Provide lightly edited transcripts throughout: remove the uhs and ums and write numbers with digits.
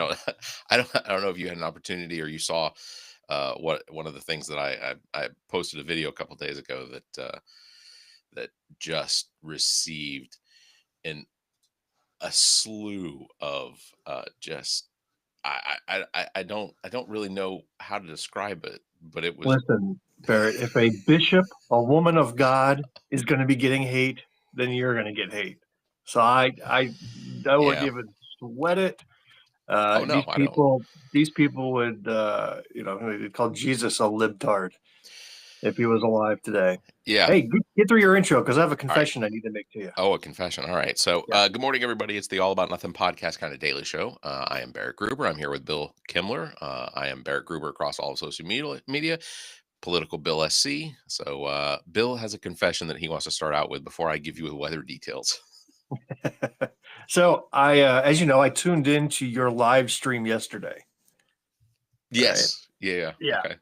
I don't know if you had an opportunity or you saw what one of the things that I posted a video a couple days ago that just received an a slew of just I don't really know how to describe it, but it was Listen, Barrett, if a bishop, a woman of God, is going to be getting hate, then you're going to get hate. So I wouldn't yeah. even sweat it. Oh no, These I don't. people, these people would, they'd call Jesus a libtard if he was alive today. Yeah. Hey, get through your intro because I have a All right. confession I need to make to you. Oh, a confession. All right. So, Yeah. good morning, everybody. It's the All About Nothing podcast kind of daily show. I am Barrett Gruber. I'm here with Bill Kimler. I am Barrett Gruber across all of social media, political Bill SC. So, Bill has a confession that he wants to start out with before I give you the weather details. So as you know, I tuned into your live stream yesterday. Right? Yes. Yeah. Yeah. Okay.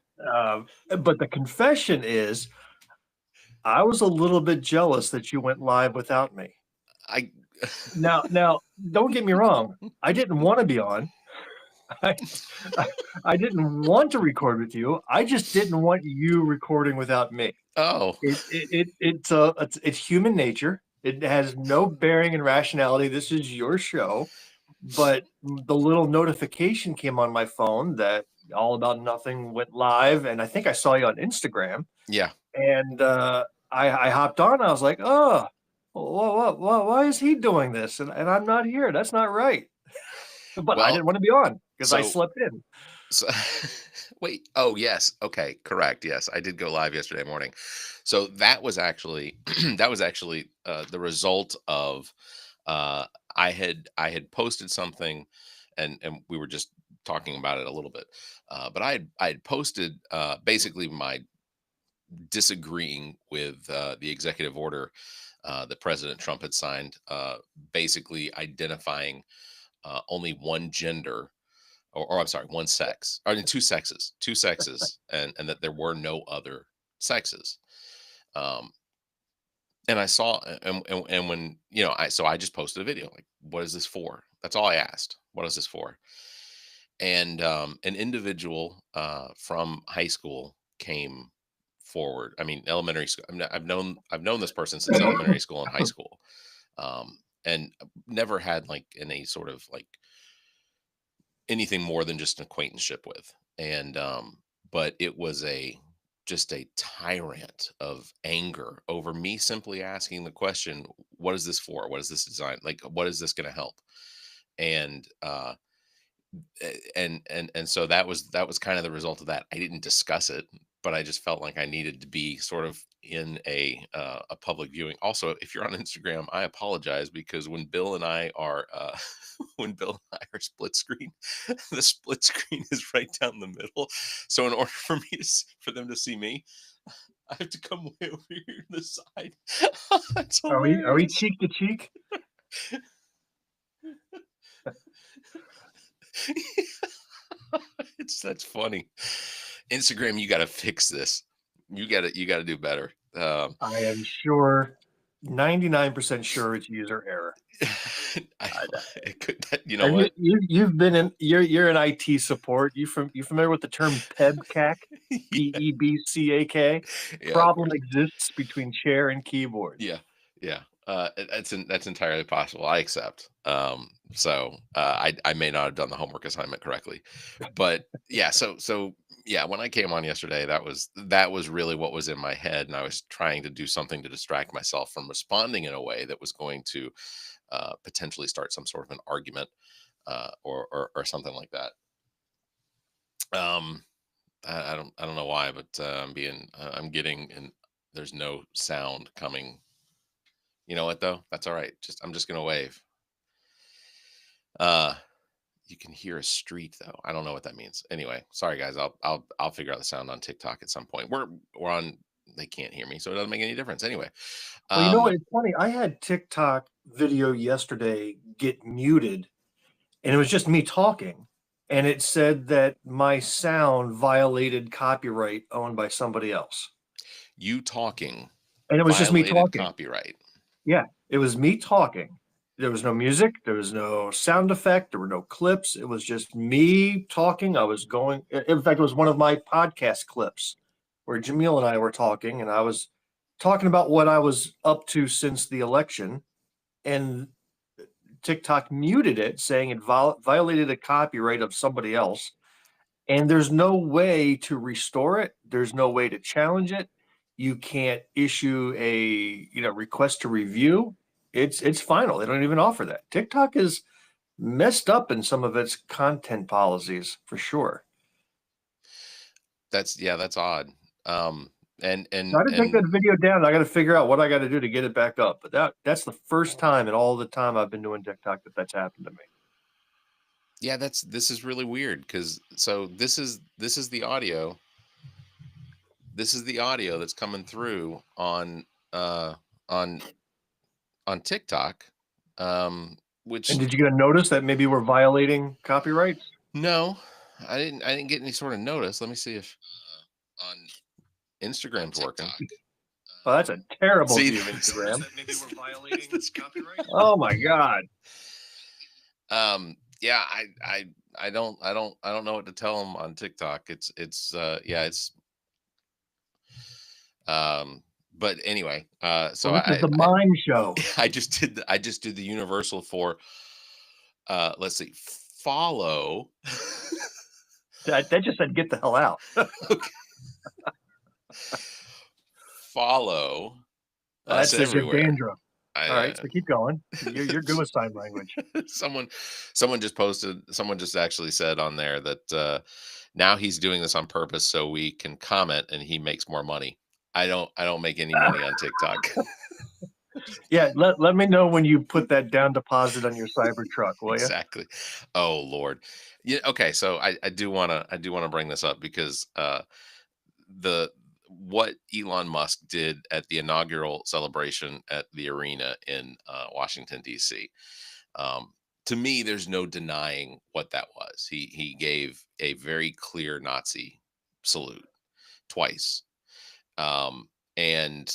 But the confession is, I was a little bit jealous that you went live without me. I. Now, don't get me wrong. I didn't want to be on. I, I didn't want to record with you. I just didn't want you recording without me. Oh. It's human nature. It has no bearing in rationality. This is your show, but the little notification came on my phone that All About Nothing went live, and I think I saw you on Instagram. Yeah. And I hopped on. I was like, oh, why is he doing this? And I'm not here. That's not right. But I Well. didn't want to be on because I So. slept in. So wait. Oh yes. Okay. Correct. Yes, I did go live yesterday morning. So that was actually the result of I had posted something, and we were just talking about it a little bit. But I had posted basically my disagreeing with the executive order that President Trump had signed, basically identifying only one gender, or I'm sorry, one sex, I mean two sexes, and that there were no other sexes. Um, and I saw, and when I just posted a video like, what is this for? That's all I asked. What is this for? And an individual from high school came forward. I mean, elementary school. I've known this person since elementary school and high school, and never had like any sort of like anything more than just an acquaintanceship with. And but it was a just a tyrant of anger over me simply asking the question, what is this for? What is this design? Like, what is this going to help? And and so that was kind of the result of that. I didn't discuss it, but I just felt like I needed to be sort of in a public viewing. Also, if you're on Instagram, I apologize because when Bill and I are when Bill and I are split screen, the split screen is right down the middle. So in order for for them to see me, I have to come way over here to the side. It's Are we hilarious. cheek to cheek? That's funny. Instagram, you got to fix this. You got to do better. I am sure, 99% sure it's user error. I, I, it could, you know Have you, what? you've been in you're in IT support. You familiar with the term PEBCAC? Yeah, PEBCAK. yeah, of Problem course. exists between chair and keyboard. Yeah, yeah. That's entirely possible. I accept. So I may not have done the homework assignment correctly, but yeah. So yeah. When I came on yesterday, that was really what was in my head, and I was trying to do something to distract myself from responding in a way that was going to potentially start some sort of an argument, or something like that. Um, I don't know why, but I'm getting, and there's no sound coming. You know what though? That's all right. I'm just gonna wave. Uh you can hear a street though. I don't know what that means. Anyway, sorry guys. I'll figure out the sound on TikTok at some point. We're on. They can't hear me, so it doesn't make any difference. Anyway, Well, you know what? um, It's funny. I had TikTok video yesterday get muted, and it was just me talking, and it said that my sound violated copyright owned by somebody else, you talking and it was just me violated talking. copyright. Yeah, it was me talking. There was no music, there was no sound effect, there were no clips. It was just me talking. I was going, in fact, it was one of my podcast clips where Jamil and I were talking, and I was talking about what I was up to since the election. And TikTok muted it, saying it violated a copyright of somebody else. And there's no way to restore it. There's no way to challenge it. You can't issue a request to review. It's final. They don't even offer that. TikTok is messed up in some of its content policies for sure. That's odd. And So I and didn't take and that video down. I got to figure out what I got to do to get it back up. But that's the first time in all the time I've been doing TikTok that's happened to me. yeah, this is really weird because so this is the audio. This is the audio that's coming through uh on on TikTok. And Which did you get a notice that maybe we're violating copyrights? no, I didn't get any sort of notice. Let me see if on Instagram's working. Oh, that's a terrible See, view of Instagram. maybe we're violating this copyright. Oh my God. Yeah, I don't know what to tell them on TikTok. Yeah, it's but anyway, so Well, this is the mime show. I just did the universal for let's see, follow. That just said get the hell out. Okay. Follow That us says you have everywhere. dandruff. I, All right, so keep going. You're good with sign language. someone just posted, someone just actually said on there that now he's doing this on purpose so we can comment and he makes more money. I don't make any money on TikTok. Yeah, let me know when you put that down deposit on your cyber truck, will you? Exactly. Oh Lord. Yeah. Okay. So I do want to bring this up because the what Elon Musk did at the inaugural celebration at the arena in Washington D.C. Um, to me, there's no denying what that was. He gave a very clear Nazi salute twice, and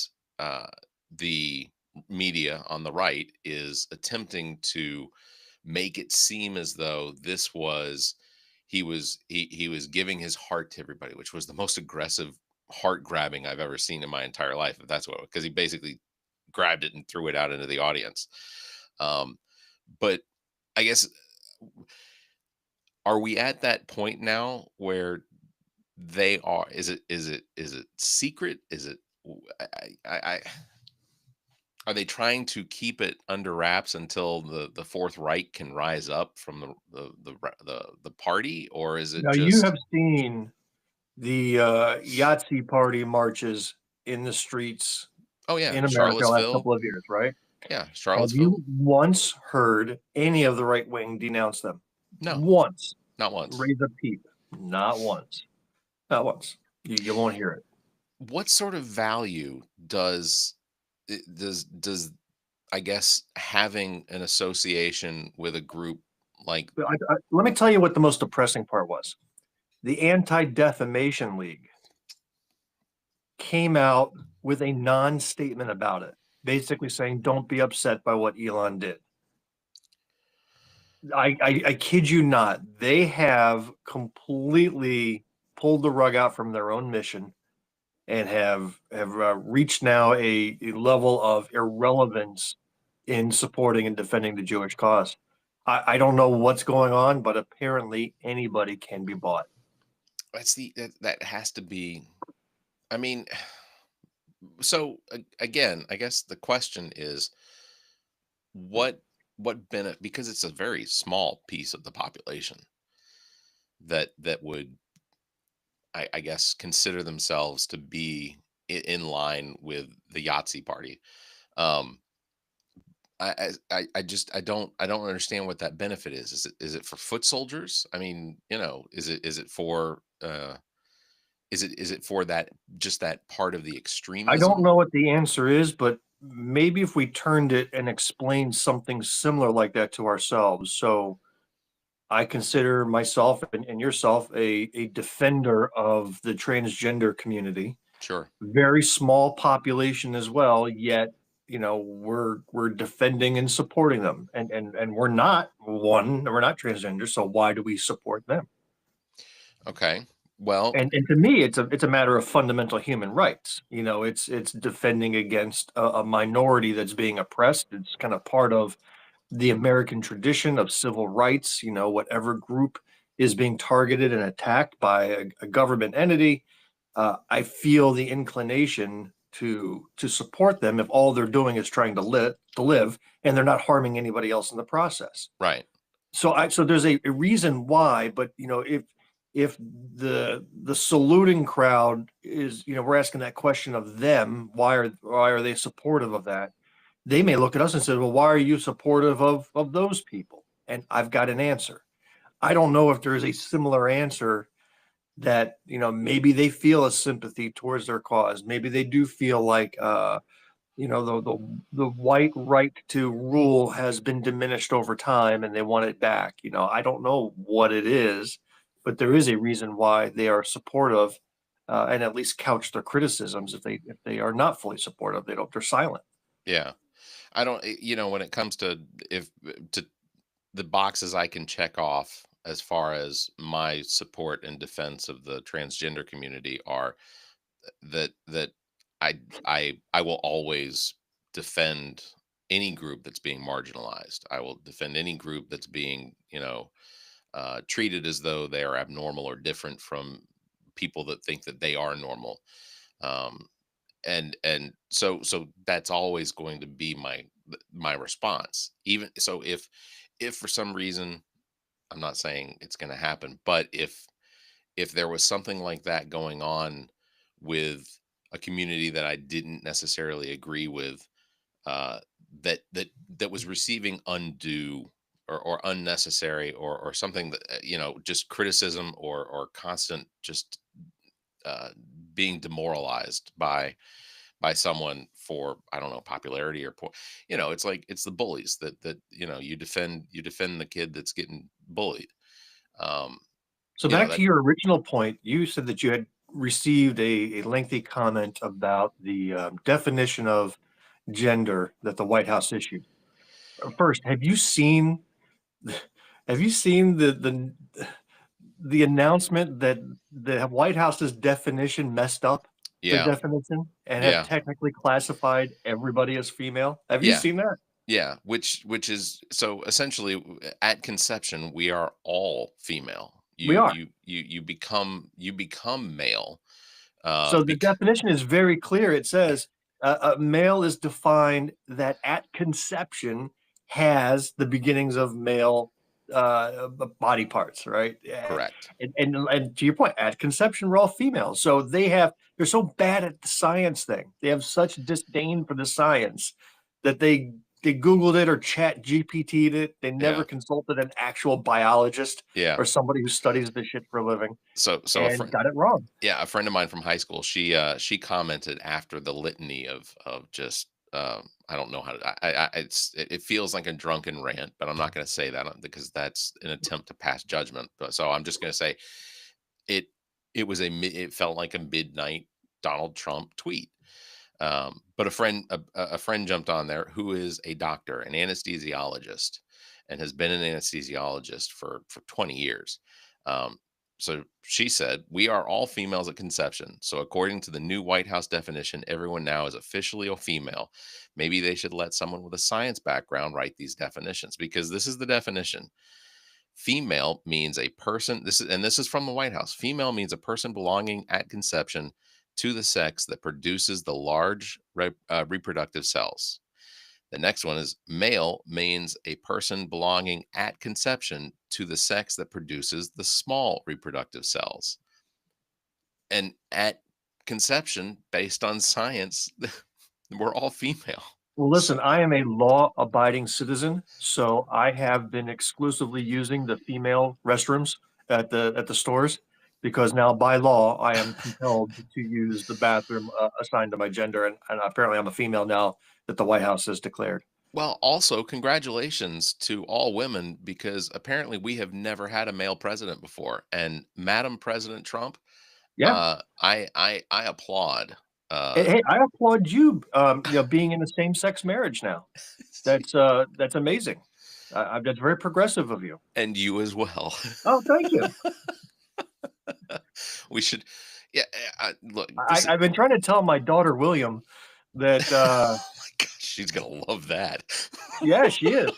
the media on the right is attempting to make it seem as though this was he was giving his heart to everybody, which was the most aggressive heart grabbing I've ever seen in my entire life. If that's what, because he basically grabbed it and threw it out into the audience. Um, but I guess are we at that point now where they are? Is it secret? Is it? I are they trying to keep it under wraps until the Fourth Reich can rise up from the party, or is it Now you have just? seen the Yahtzee party marches in the streets Oh yeah, in America the last Charlottesville. couple of years, right? Yeah, Have Charlottesville. you once heard any of the right wing denounce them? No, Once. not once. Raise a peep. Not once. Not once. You won't hear it. What sort of value does I guess having an association with a group like But let me tell you what the most depressing part was. The Anti-Defamation League came out with a non-statement about it, basically saying, don't be upset by what Elon did. I kid you not. They have completely pulled the rug out from their own mission and have reached now a level of irrelevance in supporting and defending the Jewish cause. I don't know what's going on, but apparently anybody can be bought. that has to be. I mean, so again, I guess the question is what benefit, because it's a very small piece of the population that would I guess consider themselves to be in line with the Yahtzee party. Um, I don't understand what that benefit is. Is it for foot soldiers? I mean, is it for is it for that, just that part of the I don't extremism? know what the answer is, but maybe if we turned it and explained something similar like that to ourselves. So I consider myself and yourself a defender of the transgender community. Sure. Very small population as well, yet we're defending and supporting them, and we're not transgender, so why do we support them? Okay. Well, And to me, it's a matter of fundamental human rights. It's defending against a minority that's being oppressed. It's kind of part of the American tradition of civil rights. Whatever group is being targeted and attacked by a government entity, I feel the inclination to support them if all they're doing is trying to live, and they're not harming anybody else in the process. right. So there's a reason why, but if the saluting crowd is, we're asking that question of them, why are they supportive of that? They may look at us and say, well, why are you supportive of those people? And I've got an answer. I don't know if there is a similar answer that, maybe they feel a sympathy towards their cause. Maybe they do feel like the white right to rule has been diminished over time and they want it back. I don't know what it is, but there is a reason why they are supportive, and at least couch their criticisms. If they are not fully supportive, they're silent. Yeah. I don't, when it comes to if to the boxes I can check off as far as my support and defense of the transgender community are that I will always defend any group that's being marginalized. I will defend any group that's being, treated as though they are abnormal or different from people that think that they are normal. Um, and so that's always going to be my response. Even so, if for some reason, I'm not saying it's going to happen, but if there was something like that going on with a community that I didn't necessarily agree with, uh, that was receiving undue or unnecessary or something that just criticism or constant just uh, being demoralized by someone for, I don't know, popularity or it's like it's the bullies that you defend the kid that's getting bullied. um So back to that your original point, you said that you had received a lengthy comment about the definition of gender that the White House issued. First, have you seen the announcement that the White House's definition messed up their yeah, definition and have yeah, technically classified everybody as female? Have you yeah, seen that? yeah, which is so essentially at conception we are all female. We are. You become male. So the Bec definition is very clear. It says a male is defined that at conception has the beginnings of male body parts, right? Correct. And to your point, at conception, we're all females. So they're so bad at the science thing. They have such disdain for the science that they Googled it or Chat GPT'd it. They never Yeah, consulted an actual biologist yeah. or somebody who studies this shit for a living So a and friend, got it wrong. yeah, a friend of mine from high school, she commented after the litany of just I don't know how to it feels like a drunken rant, but I'm not going to say that because that's an attempt to pass judgment. But so I'm just going to say it it felt like a midnight Donald Trump tweet. But a friend jumped on there who is a doctor, an anesthesiologist, and has been an anesthesiologist for 20 years. Um, so she said, "We are all females at conception. So according to the new White House definition, everyone now is officially a female. Maybe they should let someone with a science background write these definitions because this is the definition. Female means a person, this is from the White House. Female means a person belonging at conception to the sex that produces the large reproductive cells. The next one is male means a person belonging at conception to the sex that produces the small reproductive cells. And at conception, based on science, we're all female. Well, So, listen, I am a law-abiding citizen, so I have been exclusively using the female restrooms at the stores because now by law I am compelled to use the bathroom assigned to my gender, and apparently I'm a female now that the White House has declared. well, also congratulations to all women because apparently we have never had a male president before. And Madam President Trump, Yeah, I applaud. Uh, Hey, I applaud you, being in a same-sex marriage now. That's amazing. That's very progressive of you. and you as well. Oh, thank you. We should, yeah. Look, I, this is, I've been trying to tell my daughter William that oh my gosh, she's gonna love that. yeah, she is,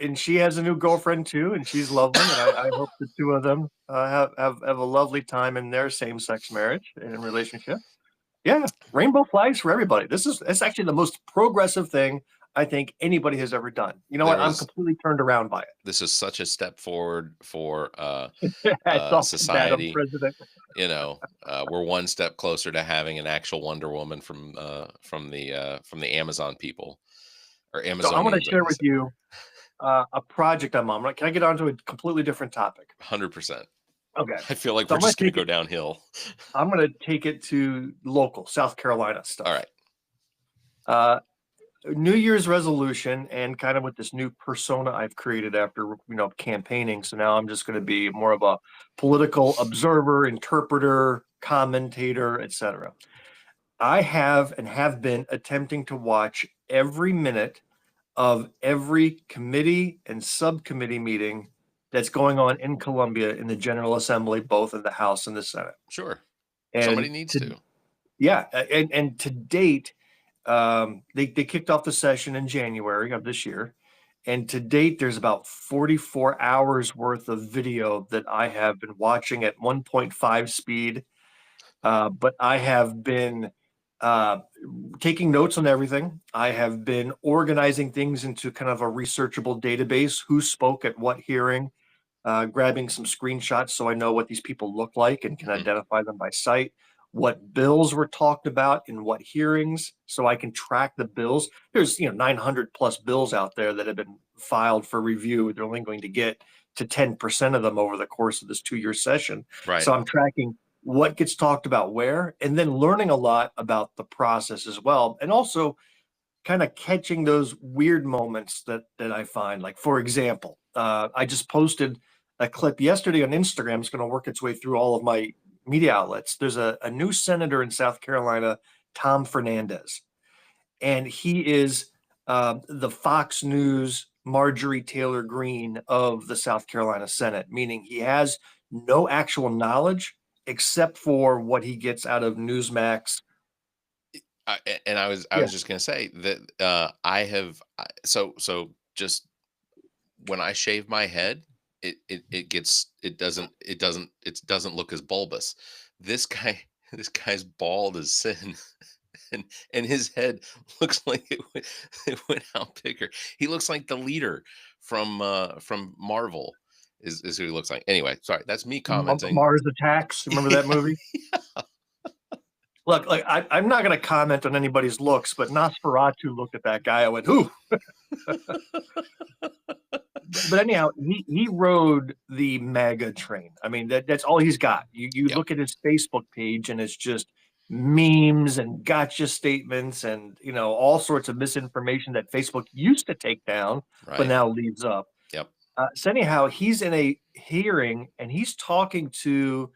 and she has a new girlfriend too, and she's lovely, and I hope the two of them have a lovely time in their same-sex marriage and relationship. Yeah, rainbow flags for everybody. It's actually the most progressive thing I think anybody has ever done. You know what? There I'm is completely turned around by This is such a step forward for it. Hats off to Madam society. President. We're one step closer to having an actual Wonder Woman from the Amazon people, or So I'm going to Amazonians, I share can with say. you a project I'm on. Can I get on to a completely different topic? 100%. Okay. I feel like So we're just gonna go downhill. I'm going to take it to local South Carolina All stuff. right. Uh, New Year's resolution, and kind of with this new persona I've created after campaigning. So now I'm just going to be more of a political observer, interpreter, commentator, etc. I have been attempting to watch every minute of every committee and subcommittee meeting that's going on in Columbia in the General Assembly, both in the House and the Senate. Sure. Somebody And needs to to. yeah, and to date, they kicked off the session in January of this year, and to date, there's about 44 hours worth of video that I have been watching at 1.5 speed. But I have been uh, taking notes on everything. I have been organizing things into kind of a researchable database: who spoke at what hearing, grabbing some screenshots so I know what these people look like and can Mhm. identify them by sight, what bills were talked about in what hearings, so I can track the bills. There's 900 plus bills out there that have been filed for review. They're only going to get to 10% of them over the course of this 2-year session. Right. So I'm tracking what gets talked about where, and then learning a lot about the process as well. And also kind of catching those weird moments that I find. Like, for example, I just posted a clip yesterday on Instagram. It's going to work its way through all of my media outlets. There's a new senator in South Carolina, Tom Fernandez, and he is the Fox News Marjorie Taylor Greene of the South Carolina Senate, meaning he has no actual knowledge except for what he gets out of Newsmax. And I Yeah, was just gonna say that so just when I shave my head, it doesn't look as bulbous. This guy this guy's bald as sin, and his head looks like it went out bigger. He looks like the leader from Marvel is who he looks like. Anyway, sorry, that's me commenting. Mars Attacks. Remember that movie? Look, like I'm not going to comment on anybody's looks, but Nosferatu looked at that guy. I went, "Who?" But anyhow, he rode the MAGA train. I mean, that's all he's got. You Yep. look at his Facebook page, and it's just memes and gotcha statements, and all sorts of misinformation that Facebook used to take down, but Right. now leaves up. Yep. So anyhow, he's in a hearing, and he's talking to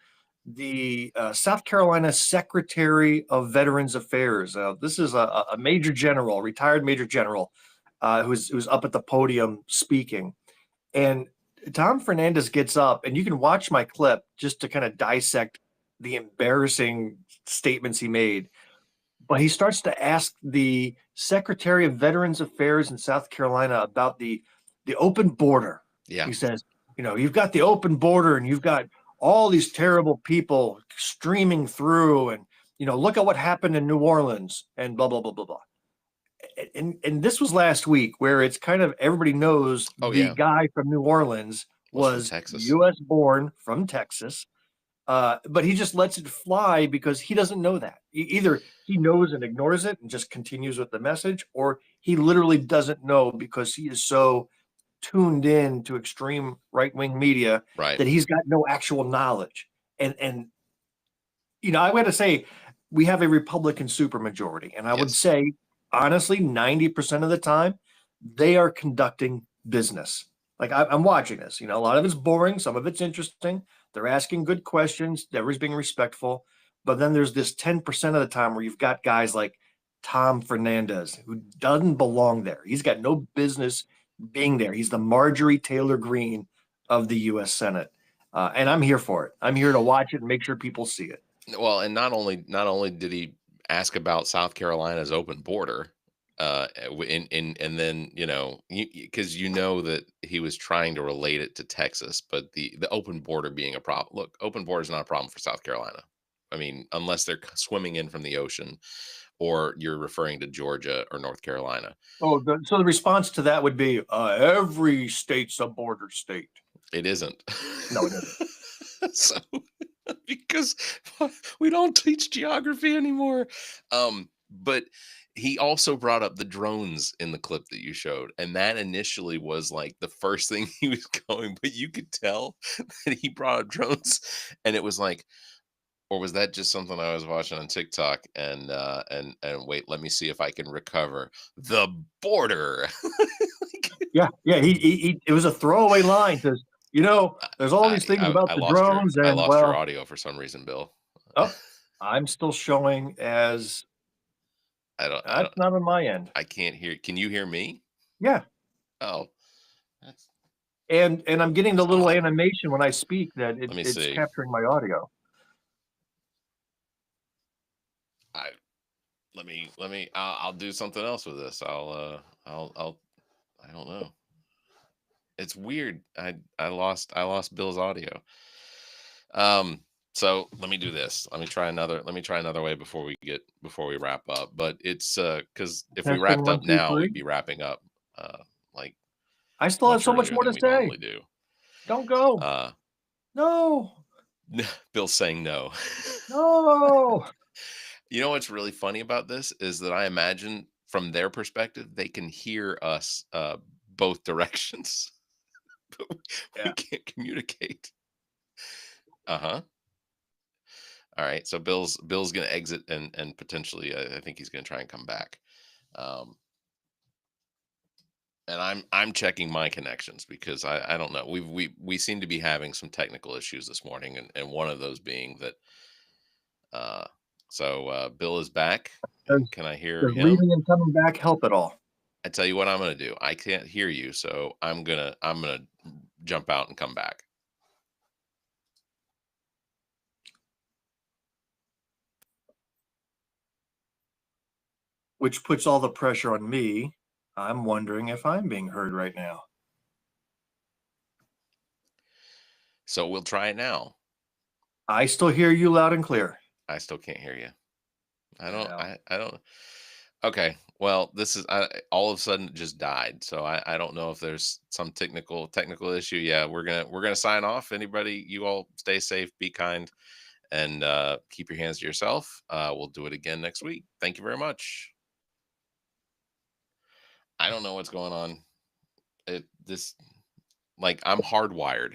the South Carolina Secretary of Veterans Affairs. This is a major general, retired major general, who's up at the podium speaking. And Tom Fernandez gets up, and you can watch my clip just to kind of dissect the embarrassing statements he made. But he starts to ask the Secretary of Veterans Affairs in South Carolina about the open border. Yeah. He says, you've got the open border, and you've got all these terrible people streaming through, and look at what happened in New Orleans, and blah blah blah blah blah. And this was last week, where it's kind of everybody knows Oh the yeah. guy from New Orleans Was from was Texas. U.S. born from Texas, but he just lets it fly because he doesn't know that. Either he knows and ignores it and just continues with the message, or he literally doesn't know because he is so tuned in to extreme right-wing media Right. that he's got no actual knowledge. And I got to say, we have a Republican supermajority, and I would Yes. say, honestly, 90% of the time, they are conducting business. Like I'm watching this, a lot of it's boring, some of it's interesting. They're asking good questions. Everybody's being respectful, But then there's this 10% of the time where you've got guys like Tom Fernandez, who doesn't belong there. He's got no business being there. He's the Marjorie Taylor Greene of the U.S. Senate. And I'm here for it. I'm here to watch it and make sure people see it. Well, and not only did he ask about South Carolina's open border, in and then because that he was trying to relate it to Texas, but the open border being a problem. Look, open border is not a problem for South Carolina. I mean, unless they're swimming in from the ocean, or you're referring to Georgia or North Carolina. Oh, so the response to that would be every state's a border state. It isn't. No, it isn't. So, because we don't teach geography anymore. But he also brought up the drones in the clip that you showed, and that initially was like the first thing he was going, but you could tell that he brought up drones, and it was like, or was that just something I was watching on TikTok? And wait, let me see if I can recover the border. Yeah, yeah. It was a throwaway line because there's all I, these things I about I the lost your drones, I and lost your well, audio for some reason, Bill. oh, I'm still showing as I don't I that's don't not on my end. I can't hear. Can you hear me? Yeah, Oh, that's and I'm getting the that's little odd. animation when I speak that Let me it's see. capturing my audio. I let me. I'll do something else with this. I'll I don't know. It's weird. I lost Bill's audio. Um. So let me do this. Let me try another way before we wrap up. But it's because if we Testing wrapped one, up two, now, three. we'd be wrapping up like I still have much so much earlier more than to we say. normally do. Don't go. Uh, No, Bill's saying no. no. What's really funny about this is that I imagine from their perspective, they can hear us both directions, but we Yeah. can't communicate. Uh huh. All right. So Bill's gonna exit and potentially, I think he's gonna try and come back. Um, and I'm checking my connections because I don't know. We seem to be having some technical issues this morning, and one of those being that. Uh, Bill is back. Does, Can I hear does him? leaving and coming back help at all? I tell you what I'm gonna do. I can't hear you, so I'm gonna jump out and come back. Which puts all the pressure on me. I'm wondering if I'm being heard right now. So we'll try it now. I still hear you loud and clear. I still can't hear you. I don't. Yeah. I don't. Okay. Well, this is all of a sudden it just died. So I don't know if there's some technical issue. Yeah, we're gonna sign off. Anybody, you all stay safe, be kind, and keep your hands to yourself. We'll do it again next week. Thank you very much. I don't know what's going on. It this like I'm hardwired.